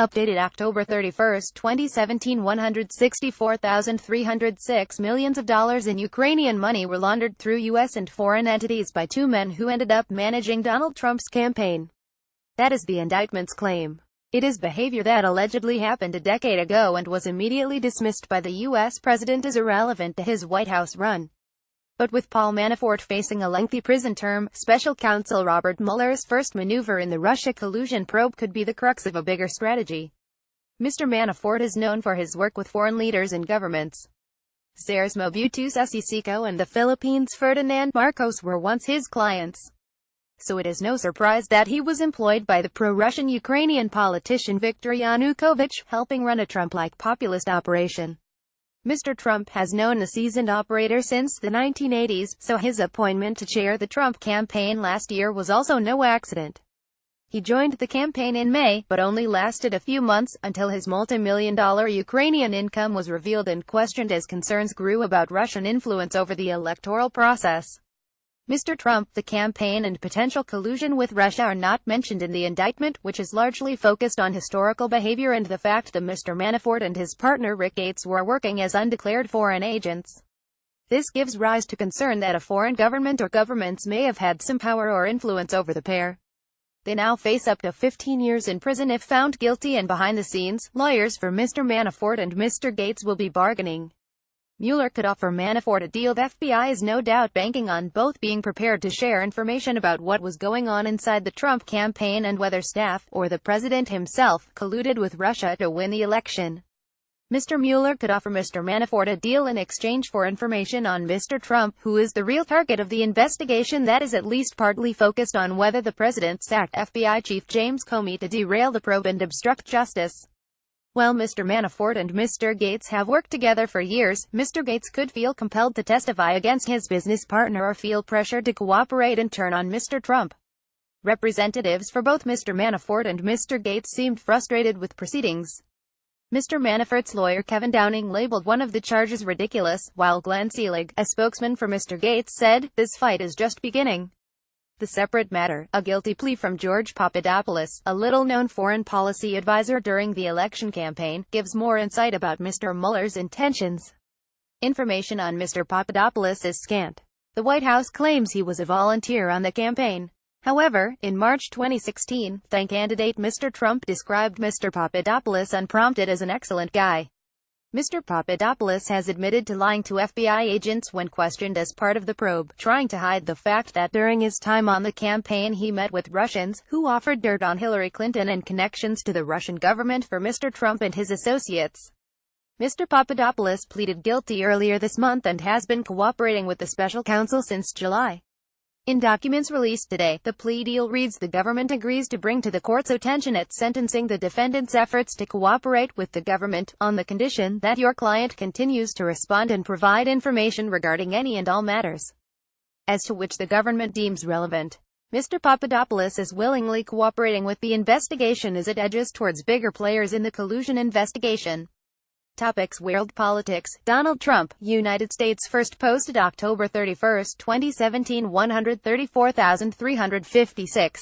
Updated October 31, 2017. 164,306 millions of dollars in Ukrainian money were laundered through U.S. and foreign entities by two men who ended up managing Donald Trump's campaign. That is the indictment's claim. It is behavior that allegedly happened a decade ago and was immediately dismissed by the U.S. president as irrelevant to his White House run. But with Paul Manafort facing a lengthy prison term, special counsel Robert Mueller's first maneuver in the Russia collusion probe could be the crux of a bigger strategy. Mr. Manafort is known for his work with foreign leaders and governments. Czars Mobutu Sese Seko and the Philippines' Ferdinand Marcos were once his clients. So it is no surprise that he was employed by the pro-Russian Ukrainian politician Viktor Yanukovych, helping run a Trump-like populist operation. Mr. Trump has known the seasoned operator since the 1980s, so his appointment to chair the Trump campaign last year was also no accident. He joined the campaign in May, but only lasted a few months, until his multi-million-dollar Ukrainian income was revealed and questioned as concerns grew about Russian influence over the electoral process. Mr. Trump, the campaign and potential collusion with Russia are not mentioned in the indictment, which is largely focused on historical behavior and the fact that Mr. Manafort and his partner Rick Gates were working as undeclared foreign agents. This gives rise to concern that a foreign government or governments may have had some power or influence over the pair. They now face up to 15 years in prison if found guilty, and behind the scenes, lawyers for Mr. Manafort and Mr. Gates will be bargaining. Mueller could offer Manafort a deal. The FBI is no doubt banking on both being prepared to share information about what was going on inside the Trump campaign and whether staff, or the president himself, colluded with Russia to win the election. Mr. Mueller could offer Mr. Manafort a deal in exchange for information on Mr. Trump, who is the real target of the investigation that is at least partly focused on whether the president sacked FBI Chief James Comey to derail the probe and obstruct justice. While Mr. Manafort and Mr. Gates have worked together for years, Mr. Gates could feel compelled to testify against his business partner or feel pressure to cooperate and turn on Mr. Trump. Representatives for both Mr. Manafort and Mr. Gates seemed frustrated with proceedings. Mr. Manafort's lawyer Kevin Downing labeled one of the charges ridiculous, while Glenn Seelig, a spokesman for Mr. Gates, said, "This fight is just beginning." The separate matter, a guilty plea from George Papadopoulos, a little-known foreign policy advisor during the election campaign, gives more insight about Mr. Mueller's intentions. Information on Mr. Papadopoulos is scant. The White House claims he was a volunteer on the campaign. However, in March 2016, then-candidate Mr. Trump described Mr. Papadopoulos unprompted as an excellent guy. Mr. Papadopoulos has admitted to lying to FBI agents when questioned as part of the probe, trying to hide the fact that during his time on the campaign he met with Russians, who offered dirt on Hillary Clinton and connections to the Russian government for Mr. Trump and his associates. Mr. Papadopoulos pleaded guilty earlier this month and has been cooperating with the special counsel since July. In documents released today, the plea deal reads: the government agrees to bring to the court's attention at sentencing the defendant's efforts to cooperate with the government, on the condition that your client continues to respond and provide information regarding any and all matters as to which the government deems relevant. Mr. Papadopoulos is willingly cooperating with the investigation as it edges towards bigger players in the collusion investigation. Topics: World politics. Donald Trump, United States. First posted October 31, 2017. 134,356.